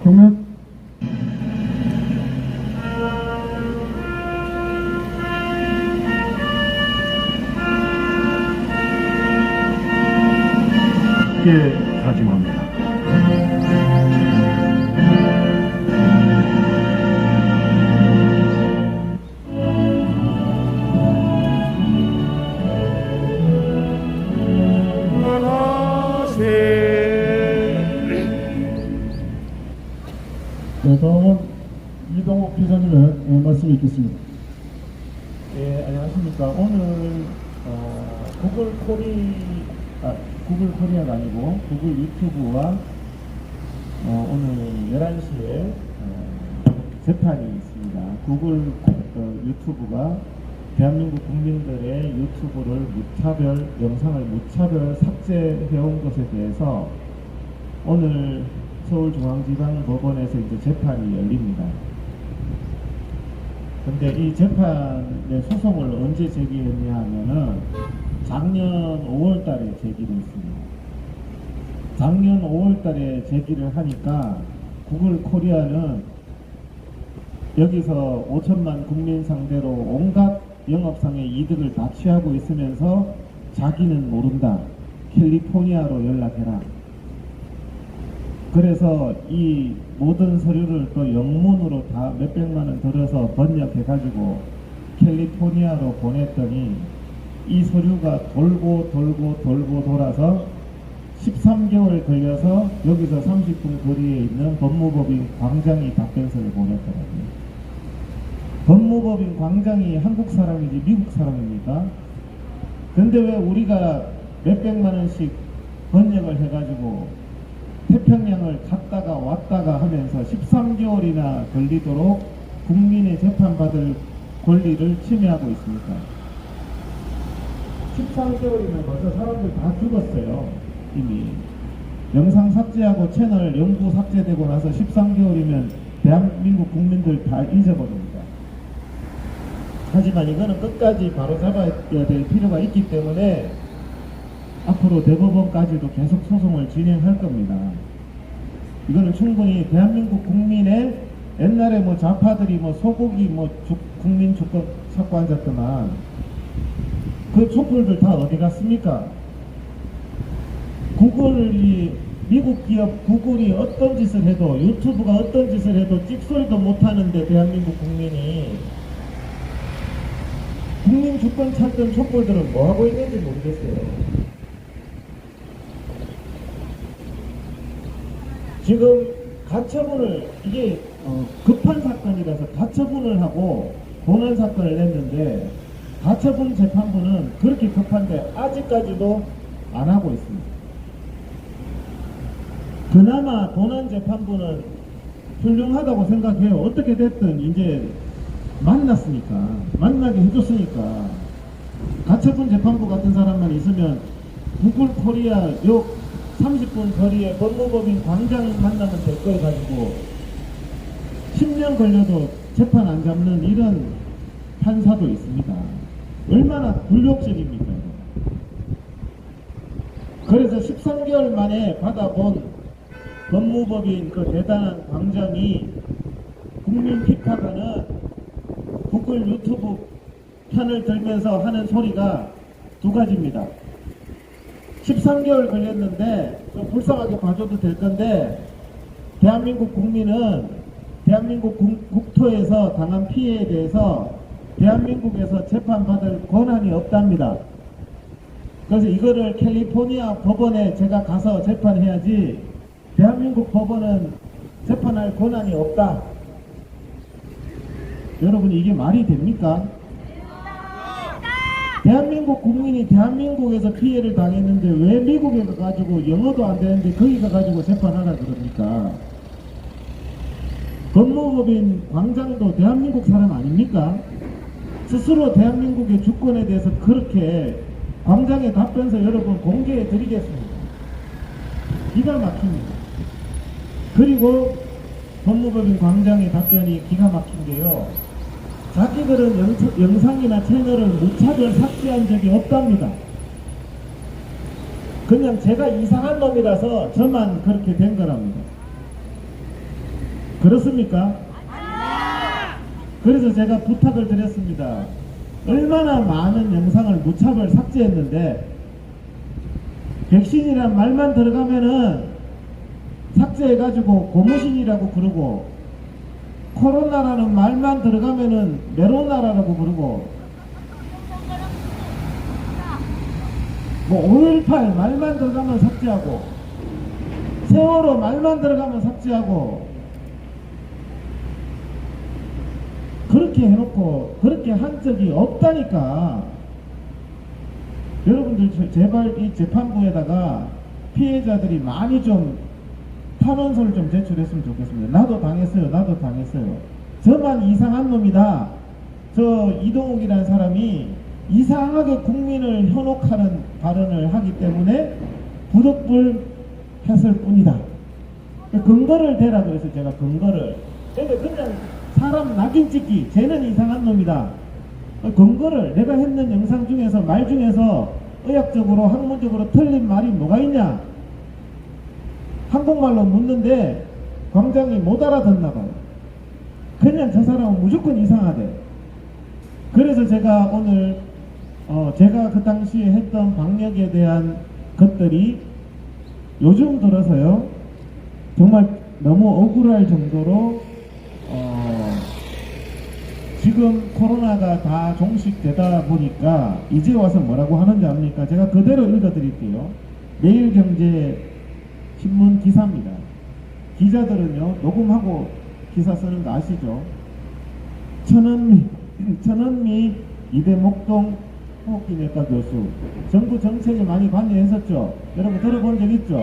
경면 다짐합니다. 네, 다음은 이동욱 기자님의 말씀이 있겠습니다. 예, 안녕하십니까. 오늘 구글 코리아가 아니고 구글 유튜브와 오늘 11시에 재판이 있습니다. 구글 유튜브가 대한민국 국민들의 유튜브를 영상을 무차별 삭제해온 것에 대해서 오늘 서울중앙지방법원에서 이제 재판이 열립니다. 근데 이 재판의 소송을 언제 제기했냐 하면은 작년 5월 달에 제기를 했습니다. 작년 5월 달에 제기를 하니까 구글 코리아는 여기서 5천만 국민 상대로 온갖 영업상의 이득을 다 취하고 있으면서 자기는 모른다. 캘리포니아로 연락해라. 그래서 이 모든 서류를 또 영문으로 다 몇백만 원 들어서 번역해가지고 캘리포니아로 보냈더니 이 서류가 돌고 돌아서 13개월 걸려서 여기서 30분 거리에 있는 법무법인 광장이 답변서를 보냈더라고요. 법무법인 광장이 한국 사람이지 미국 사람입니까? 근데 왜 우리가 몇백만 원씩 번역을 해가지고 태평양을 갔다가 왔다가 하면서 13개월이나 걸리도록 국민의 재판받을 권리를 침해하고 있습니까? 13개월이면 벌써 사람들 다 죽었어요. 이미 영상 삭제하고 채널 영구 삭제되고 나서 13개월이면 대한민국 국민들 다 잊어버립니다. 하지만 이거는 끝까지 바로 잡아야 될 필요가 있기 때문에 앞으로 대법원까지도 계속 소송을 진행할 겁니다. 이거는 충분히 대한민국 국민의 옛날에 뭐 좌파들이 뭐 소고기 국민 주권 찾고 앉았더만 그 촛불들 다 어디 갔습니까? 미국 기업 구글이 어떤 짓을 해도 유튜브가 어떤 짓을 해도 찍소리도 못하는데 대한민국 국민이 국민 주권 찾던 촛불들은 뭐하고 있는지 모르겠어요. 지금 가처분을 이게 급한 사건이라서 가처분을 하고 본안 사건을 냈는데 가처분 재판부는 그렇게 급한데 아직까지도 안 하고 있습니다. 그나마 본안 재판부는 훌륭하다고 생각해요. 어떻게 됐든 이제 만났으니까 만나게 해줬으니까 가처분 재판부 같은 사람만 있으면 구글 코리아 요 30분 거리에 법무법인 광장 만나면 될 거 가지고 10년 걸려도 재판 안 잡는 이런 판사도 있습니다. 얼마나 굴욕적입니까? 그래서 13개월 만에 받아본 법무법인 그 대단한 광장이 국민 핍박하는 구글 유튜브 편을 들면서 하는 소리가 두 가지입니다. 13개월 걸렸는데 좀 불쌍하게 봐줘도 될 건데 대한민국 국민은 대한민국 국토에서 당한 피해에 대해서 대한민국에서 재판받을 권한이 없답니다. 그래서 이거를 캘리포니아 법원에 제가 가서 재판해야지 대한민국 법원은 재판할 권한이 없다. 여러분 이게 말이 됩니까? 대한민국 국민이 대한민국에서 피해를 당했는데 왜 미국에 가가지고 영어도 안 되는데 거기 가가지고 재판하라 그럽니까? 법무법인 광장도 대한민국 사람 아닙니까? 스스로 대한민국의 주권에 대해서 그렇게 광장의 답변서 여러분 공개해 드리겠습니다. 기가 막힙니다. 그리고 법무법인 광장의 답변이 기가 막힌 게요. 자기들은 영상이나 채널을 무차별 삭제한 적이 없답니다. 그냥 제가 이상한 놈이라서 저만 그렇게 된 거랍니다. 그렇습니까? 그래서 제가 부탁을 드렸습니다. 얼마나 많은 영상을 무차별 삭제했는데 백신이란 말만 들어가면은 삭제해가지고 고무신이라고 그러고 코로나라는 말만 들어가면은 메로나라라고 그러고 뭐 5.18 말만 들어가면 삭제하고 세월호 말만 들어가면 삭제하고 그렇게 해놓고 그렇게 한 적이 없다니까. 여러분들 제발 이 재판부에다가 피해자들이 많이 좀 탄원서를 좀 제출했으면 좋겠습니다. 나도 당했어요. 나도 당했어요. 저만 이상한 놈이다. 저 이동욱이라는 사람이 이상하게 국민을 현혹하는 발언을 하기 때문에 부득불 했을 뿐이다. 근거를 대라 그래서 제가 근거를. 근데 그냥 사람 낙인 찍기, 쟤는 이상한 놈이다. 근거를 내가 했는 영상 중에서 말 중에서 의학적으로 학문적으로 틀린 말이 뭐가 있냐? 한국말로 묻는데 광장이 못 알아듣나 봐요. 그냥 저 사람은 무조건 이상하대. 그래서 제가 오늘 제가 그 당시에 했던 방역에 대한 것들이 요즘 들어서요 정말 너무 억울할 정도로 지금 코로나가 다 종식되다 보니까 이제 와서 뭐라고 하는지 압니까? 제가 그대로 읽어드릴게요. 매일경제 신문 기사입니다. 기자들은요 녹음하고 기사 쓰는 거 아시죠? 천은미 이대 목동 호흡기내과 교수 정부 정책에 많이 관여했었죠? 여러분 들어본 적 있죠?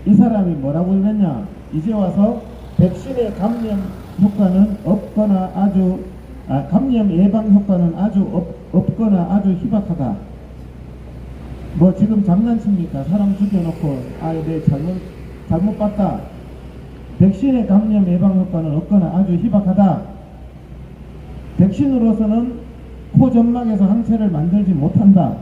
이 사람이 뭐라고 그랬냐? 이제 와서 백신의 감염 효과는 없거나 아주 감염 예방 효과는 아주 없거나 아주 희박하다. 뭐 지금 장난칩니까? 사람 죽여놓고 내 잘못 봤다. 백신의 감염 예방 효과는 없거나 아주 희박하다. 백신으로서는 코 점막에서 항체를 만들지 못한다.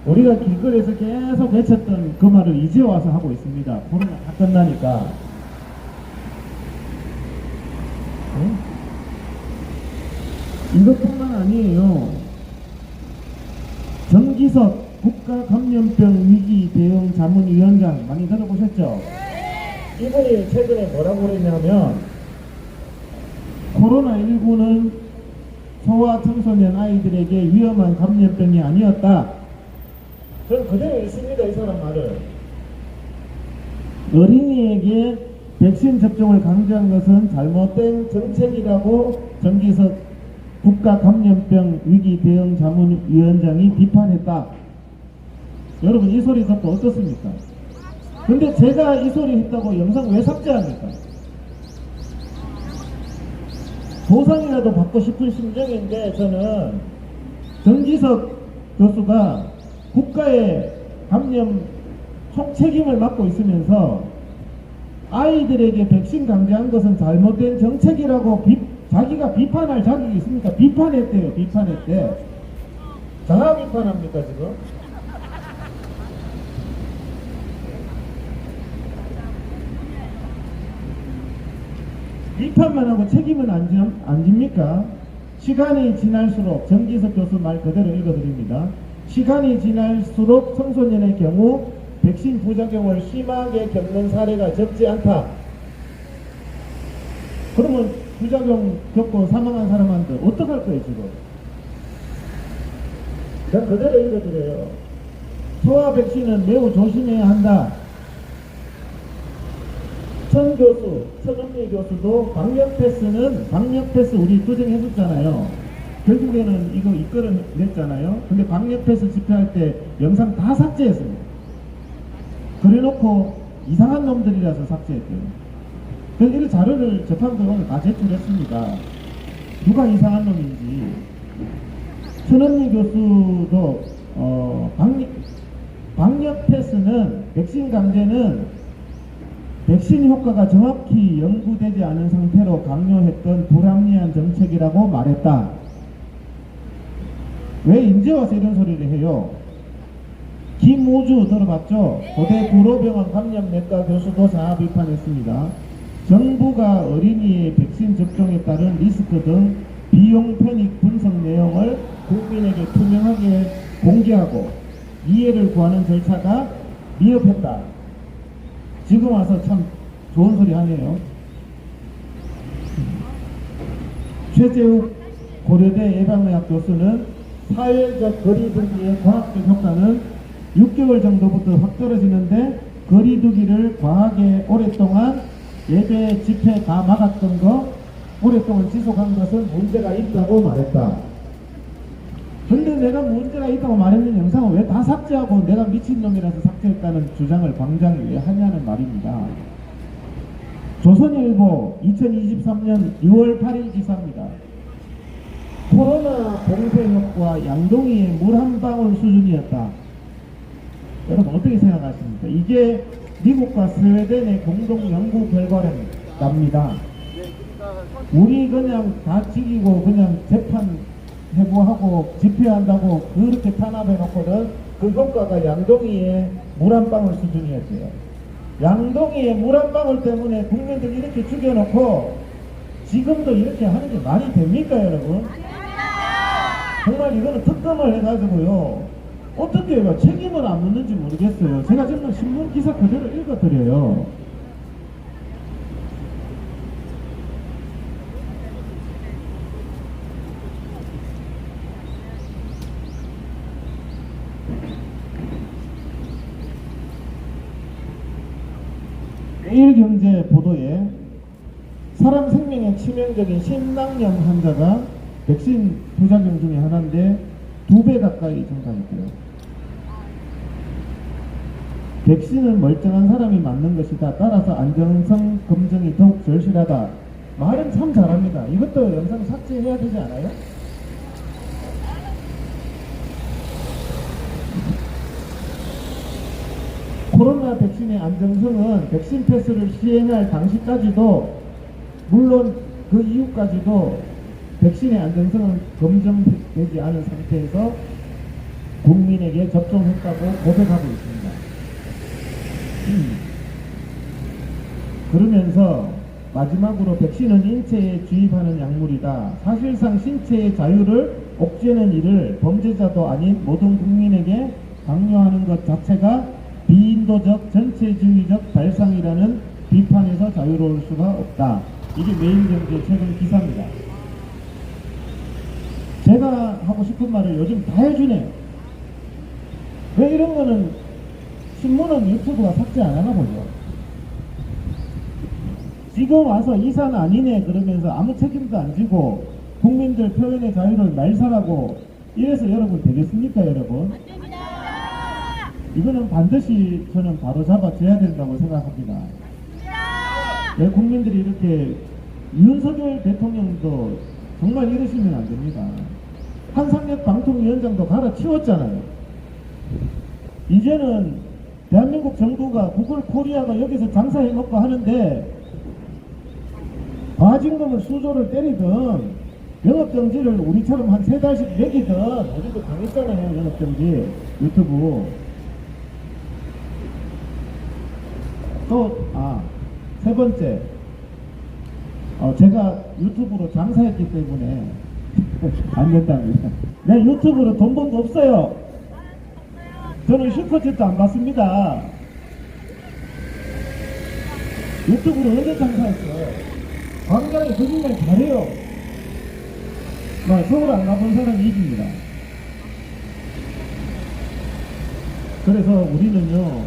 우리가 길거리에서 계속 외쳤던 그 말을 이제 와서 하고 있습니다. 코로나 다 끝나니까. 응? 이것뿐만 아니에요. 정기석 국가감염병 위기 대응 자문위원장 많이 들어보셨죠? 이분이 최근에 뭐라고 그랬냐면 코로나19는 소아 청소년 아이들에게 위험한 감염병이 아니었다. 전 그대로 읽습니다. 이 사람 말을. 어린이에게 백신 접종을 강조한 것은 잘못된 정책이라고 정기석 국가감염병 위기 대응 자문위원장이 비판했다. 여러분 이 소리 듣고 어떻습니까? 근데 제가 이 소리 했다고 영상 왜 삭제합니까? 보상이라도 받고 싶은 심정인데 저는 정기석 교수가 국가의 감염 총책임을 맡고 있으면서 아이들에게 백신 강제한 것은 잘못된 정책이라고 자기가 비판할 자격이 있습니까? 비판했대요. 비판했대. 자아 비판합니까 지금? 비판만 하고 책임은 안 집니까? 시간이 지날수록 정기석 교수 말 그대로 읽어드립니다. 시간이 지날수록 청소년의 경우 백신 부작용을 심하게 겪는 사례가 적지 않다. 그러면 부작용 겪고 사망한 사람한테 어떡할 거예요 지금? 제가 그대로 읽어드려요. 소아 백신은 매우 조심해야 한다. 천 교수, 천은미 교수도 방역 패스 우리 투쟁해줬잖아요. 결국에는 이거 이끌어냈잖아요. 근데 방역 패스 집회할 때 영상 다 삭제했습니다. 그래놓고 이상한 놈들이라서 삭제했대요. 그래서 이 자료를 재판부에 오늘 다 제출했습니다. 누가 이상한 놈인지. 천은미 교수도 방역 패스는 백신 강제는 백신 효과가 정확히 연구되지 않은 상태로 강요했던 불합리한 정책이라고 말했다. 왜 이제 와서 이런 소리를 해요? 김우주 들어봤죠? 고대 구로병원 감염내과 교수도 자아 비판했습니다. 정부가 어린이의 백신 접종에 따른 리스크 등 비용 편익 분석 내용을 국민에게 투명하게 공개하고 이해를 구하는 절차가 미흡했다. 지금 와서 참 좋은 소리 하네요. 최재욱 고려대 예방의학 교수는 사회적 거리두기의 과학적 효과는 6개월 정도부터 확 떨어지는데 거리두기를 과하게 오랫동안 예배 집회 다 막았던 거 오랫동안 지속한 것은 문제가 있다고 말했다. 근데 내가 문제가 있다고 말했는 영상을 왜 다 삭제하고 내가 미친놈이라서 삭제했다는 주장을 광장이 왜 하냐는 말입니다. 조선일보 2023년 6월 8일 기사입니다. 코로나 봉쇄 효과 양동이의 물 한 방울 수준이었다. 여러분 어떻게 생각하십니까? 이게 미국과 스웨덴의 공동 연구 결과랍니다. 우리 그냥 다 죽이고 그냥 재판 해부하고 집회한다고 그렇게 탄압해 놓고는 그 효과가 양동이의 물 한 방울 수준이었대요. 양동이의 물 한 방울 때문에 국민들 이렇게 죽여놓고 지금도 이렇게 하는 게 말이 됩니까, 여러분? 정말 이거는 특검을 해가지고요. 어떻게 해요? 책임을 안 묻는지 모르겠어요. 제가 지금 신문 기사 그대로 읽어드려요. 매일경제 보도에 사람 생명에 치명적인 심낭염 환자가 백신 부작용 중에 하나인데 2배 가까이 증가했고요. 백신은 멀쩡한 사람이 맞는 것이다. 따라서 안정성 검증이 더욱 절실하다. 말은 참 잘합니다. 이것도 영상 삭제해야 되지 않아요? 코로나 백신의 안정성은 백신 패스를 시행할 당시까지도 물론 그 이후까지도 백신의 안정성은 검증되지 않은 상태에서 국민에게 접종했다고 고백하고 있습니다. 그러면서 마지막으로 백신은 인체에 주입하는 약물이다. 사실상 신체의 자유를 옥죄는 일을 범죄자도 아닌 모든 국민에게 강요하는 것 자체가 비인도적 전체주의적 발상이라는 비판에서 자유로울 수가 없다. 이게 매일경제 최근 기사입니다. 제가 하고 싶은 말을 요즘 다 해주네요. 왜 이런 거는 신문은 유튜브가 삭제 안 하나 보죠. 지금 와서 이사는 아니네 그러면서 아무 책임도 안 지고 국민들 표현의 자유를 말살하고 이래서 여러분 되겠습니까, 여러분? 이거는 반드시 저는 바로 잡아줘야 된다고 생각합니다. 왜 국민들이 이렇게 윤석열 대통령도 정말 이러시면 안 됩니다. 한상혁 방통위원장도 갈아치웠잖아요. 이제는 대한민국 정부가 구글 코리아가 여기서 장사해먹고 하는데 과징금을 수조를 때리든 영업정지를 우리처럼 한 3달씩 매기든 우리도 당했잖아요. 영업정지 유튜브. 또 세 번째 제가 유튜브로 장사했기 때문에 안 된답니다. 내 유튜브로 돈 번 거 없어요. 저는 슈퍼챗도 안 받습니다. 유튜브로 언제 장사했어요? 광장에 거짓말 잘해요. 서울 안 가본 사람이 이깁니다. 그래서 우리는요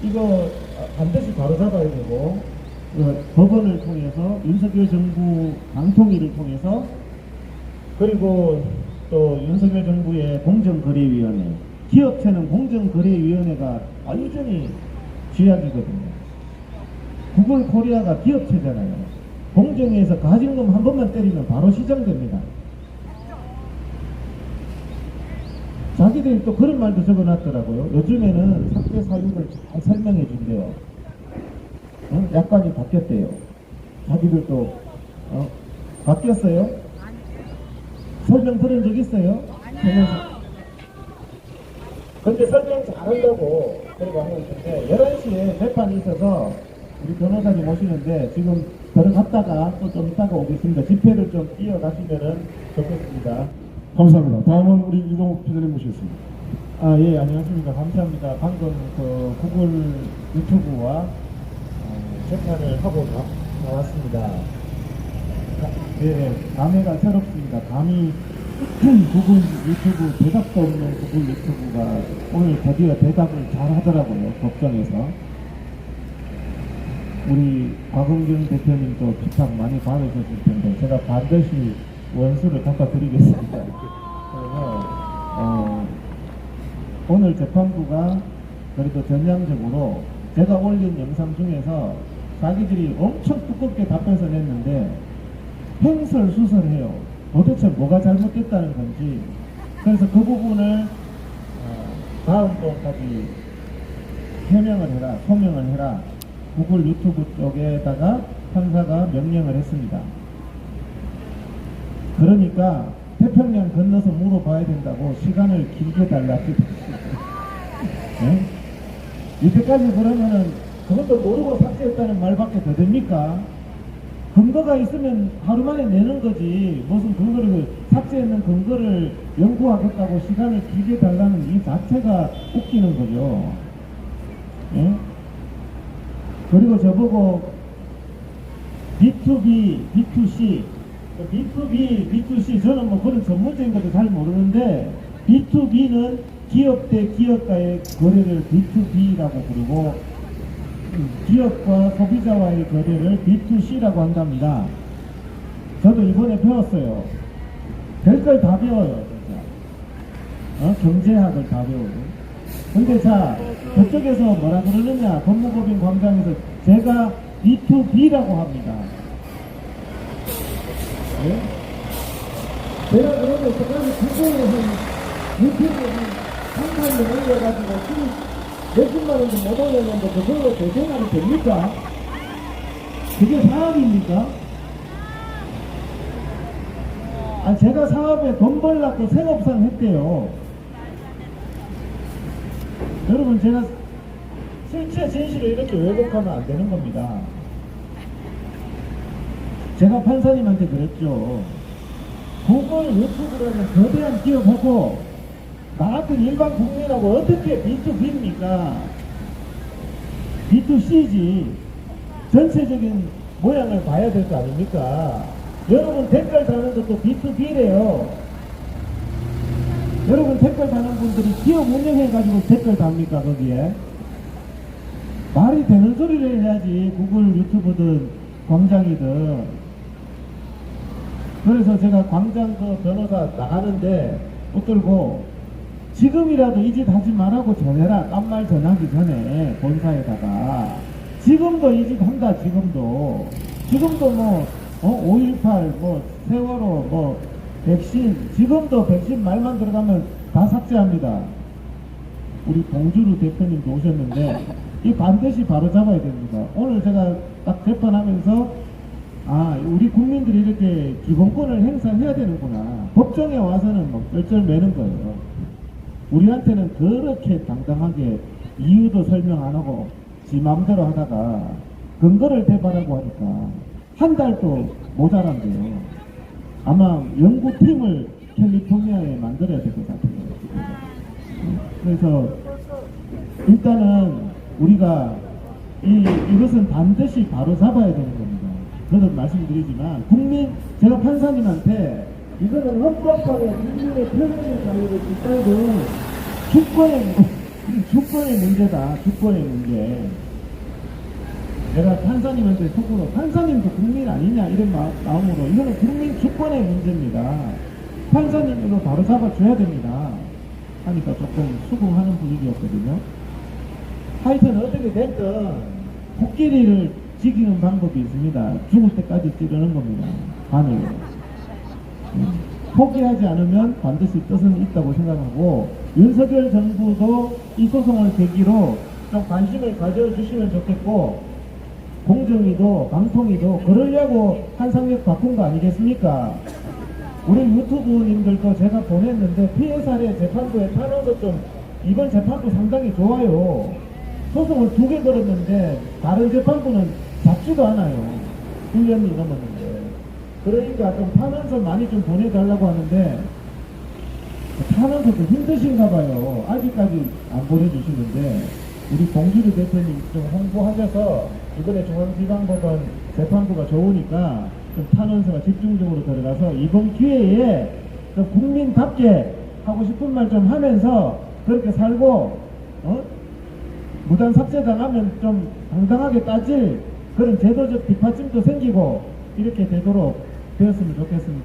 이거 반드시 바로잡아야 되고 법원을 통해서 윤석열 정부 방통위를 통해서 그리고 또 윤석열 정부의 공정거래위원회 기업체는 공정거래위원회가 여전히 쥐약이거든요. 구글 코리아가 기업체잖아요. 공정위에서 가징금 한 번만 때리면 바로 시정됩니다. 자기들이 또 그런 말도 적어놨더라고요. 요즘에는 삭제 사유를 잘 설명해 준대요. 약관이 바뀌었대요. 자기들도 바뀌었어요? 설명 들은 적 있어요? 근데 설명 잘한다고 그러고 하고 있는데 11시에 재판이 있어서 우리 변호사님 오시는데 지금 들어갔다가 또 좀 이따가 오겠습니다. 집회를 좀 이어가시면은 좋겠습니다. 감사합니다. 다음은 우리 이동욱 기자님 모시겠습니다. 아, 예, 안녕하십니까. 감사합니다. 방금 그 구글 유튜브와 재판을 하고 나왔습니다. 예, 감회가 새롭습니다. 감히 구글 유튜브 대답도 없는 구글 유튜브가 오늘 드디어 대답을 잘 하더라고요. 법정에서. 우리 곽은경 대표님도 부탁 많이 받으셨을 텐데 제가 반드시 원수를 갚아드리겠습니다. 그래서 오늘 재판부가 그래도 전향적으로 제가 올린 영상 중에서 자기들이 엄청 두껍게 답변서 냈는데 횡설수설해요. 도대체 뭐가 잘못됐다는 건지. 그래서 그 부분을 다음번까지 해명을 해라, 소명을 해라. 구글 유튜브 쪽에다가 판사가 명령을 했습니다. 그러니까 태평양 건너서 물어봐야 된다고 시간을 길게 달라고. 네? 이때까지 그러면은 그것도 모르고 삭제했다는 말밖에 더 됩니까? 근거가 있으면 하루 만에 내는 거지. 무슨 근거를 삭제했는 근거를 연구하겠다고 시간을 길게 달라는 이 자체가 웃기는 거죠. 예? 그리고 저보고 B2B, B2C, B2B, B2C 저는 뭐 그런 전문적인 것도 잘 모르는데 B2B는 기업 대 기업과의 거래를 B2B라고 부르고 기업과 소비자와의 거래를 B2C라고 한답니다. 저도 이번에 배웠어요. 별걸 다 배워요, 진짜. 경제학을 다 배우고. 근데 자, 그쪽에서 뭐라 그러느냐, 법무법인 광장에서 제가 B2B라고 합니다. 네? 제가 그러면 저까지 구글에서 유튜브에 한 3만 올려가지고 몇십만 원도 못 올렸는데 그걸로 대생활이 됩니까? 그게 사업입니까? 아, 제가 사업에 돈 벌려고 생업상 했대요. 여러분, 제가 실제 진실을 이렇게 왜곡하면 안 되는 겁니다. 제가 판사님한테 그랬죠. 구글 유튜브라는 거대한 기업하고 나 같은 일반 국민하고 어떻게 B2B입니까? B2C지. 전체적인 모양을 봐야 될 거 아닙니까? 여러분 댓글 다는 것도 B2B래요. 여러분 댓글 다는 분들이 기업 운영해가지고 댓글 답니까 거기에? 말이 되는 소리를 해야지. 구글 유튜브든 광장이든. 그래서 제가 광장 그 변호사 나가는데 붙들고 지금이라도 이 짓 하지 말라고 전해라. 딴말 전하기 전에 본사에다가. 지금도 이 짓 한다. 지금도 뭐 5.18 뭐 세월호 뭐 백신, 지금도 백신 말만 들어가면 다 삭제합니다. 우리 봉주루 대표님도 오셨는데 이 반드시 바로 잡아야 됩니다. 오늘 제가 딱 재판하면서 아, 우리 국민들이 이렇게 기본권을 행사해야 되는구나. 법정에 와서는 뭐 쩔쩔매는 거예요. 우리한테는 그렇게 당당하게 이유도 설명 안 하고 지 맘대로 하다가 근거를 대발하고 하니까 한 달도 모자란대요. 아마 연구팀을 캘리포니아에 만들어야 될 것 같아요. 그래서 일단은 우리가 이것은 반드시 바로 잡아야 되는 겁니다. 저도 말씀드리지만 제가 판사님한테 이거는 헌법상의 국민의 표현의 자유를 짓밟은 주권의 문제다. 주권의 문제. 내가 판사님한테 속으로 판사님도 국민 아니냐 이런 마음으로 이거는 국민 주권의 문제입니다. 판사님 이거 바로 잡아줘야 됩니다. 하니까 조금 수긍하는 분위기였거든요. 하여튼 어떻게 됐든 코끼리를 지키는 방법이 있습니다. 죽을 때까지 찌르는 겁니다. 반응으로. 포기하지 않으면 반드시 뜻은 있다고 생각하고 윤석열 정부도 이 소송을 계기로 좀 관심을 가져주시면 좋겠고 공정위도 방통위도 그러려고 한상혁 바꾼 거 아니겠습니까? 우리 유튜브님들도 제가 보냈는데 피해 사례 재판부에 타는 것 좀 이번 재판부 상당히 좋아요. 소송을 2개 걸었는데 다른 재판부는 잡지도 않아요. 1년이 넘었는데. 그러니까 좀 탄원서 많이 좀 보내달라고 하는데 탄원서도 힘드신가 봐요. 아직까지 안 보내주시는데 우리 봉주리 대표님 좀 홍보하셔서 이번에 중앙지방법원 재판부가 좋으니까 좀 탄원서가 집중적으로 들어가서 이번 기회에 좀 국민답게 하고 싶은 말 좀 하면서 그렇게 살고 무단 삭제당하면 좀 당당하게 따질 그런 제도적 뒷받침도 생기고 이렇게 되도록 되었으면 좋겠습니다.